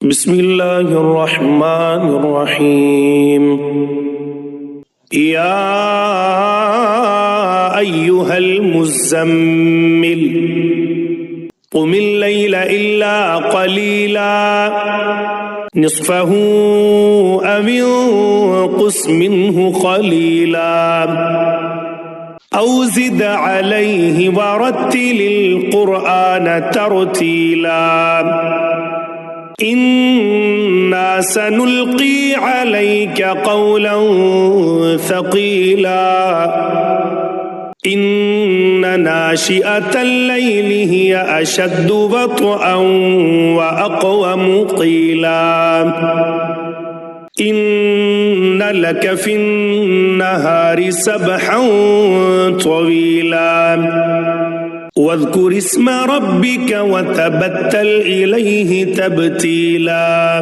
بسم الله الرحمن الرحيم. يا أيها المزمل قم الليل إلا قليلا نصفه أو انقص منه قليلا أو زد عليه ورتل القرآن ترتيلا إنا سنلقي عليك قولا ثقيلا إن ناشئة الليل هي أشد وطئا وأقوم قيلا إن لك في النهار سبحا طويلا واذكر اسم ربك وتبتل إليه تبتيلا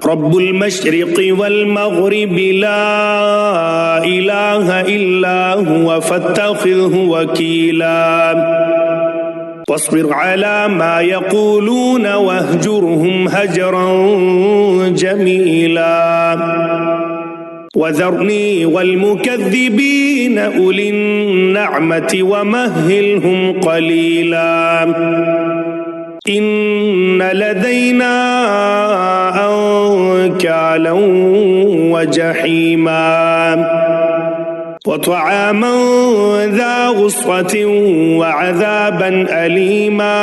رب المشرق والمغرب لا إله إلا هو فاتخذه وكيلا واصبر على ما يقولون واهجرهم هجرا جميلا وذرني والمكذبين أولي النعمة ومهلهم قليلا إن لدينا أنكالا وجحيما وطعاما ذا غصة وعذابا أليما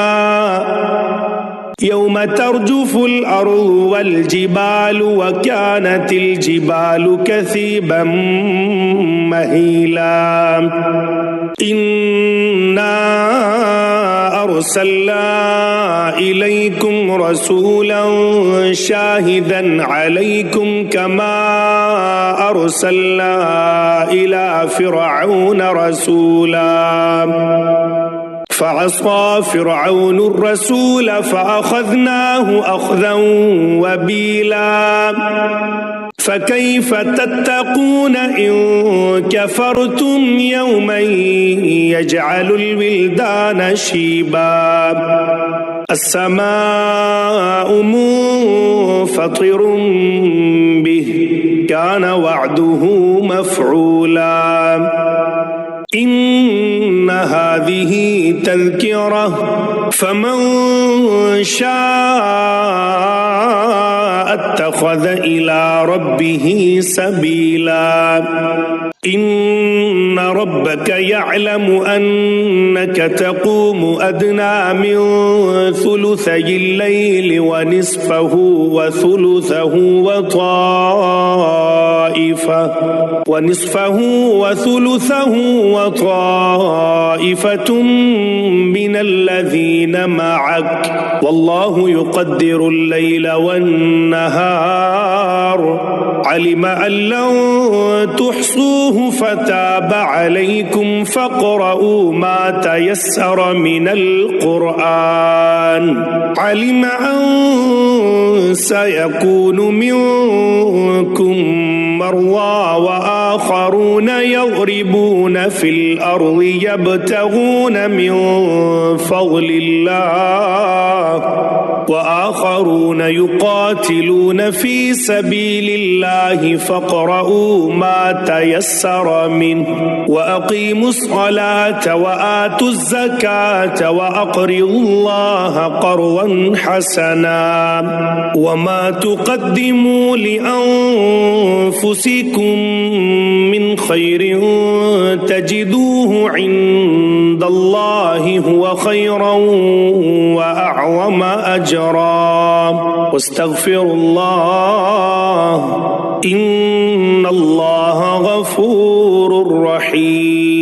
يوم ترجف الأرض والجبال وكانت الجبال كثيبا مهيلا إنا أرسلنا إليكم رسولا شاهدا عليكم كما أرسلنا إلى فرعون رسولا فعصى فرعون الرسول فأخذناه أخذا وبيلا فكيف تتقون إن كفرتم يوما يجعل الولدان شيبا السماء منفطر به كان وعده مفعولا إن هذه تذكرة فمن شاء اتخذ إلى ربه سبيلا إن ربك يعلم أنك تقوم أدنى من ثلثي الليل ونصفه وثلثه وطائفة من الذين معك والله يقدر الليل والنهار علم أن لن تحصوه فتاب عليكم فاقرؤوا ما تيسر من القرآن علم أن سيكون منكم مرضى وآخرون يضربون في الأرض يبتغون من فضل الله وآخرون يقاتلون في سبيل الله فاقرؤوا ما تيسر منه وأقيموا الصلاة وآتوا الزكاة وأقرضوا الله قرضا حسنا وما تقدموا لأنفسكم من خير تجدوه عند الله هو خيرا وأعظم أجرا واستغفروا الله إن الله غفور رحيم.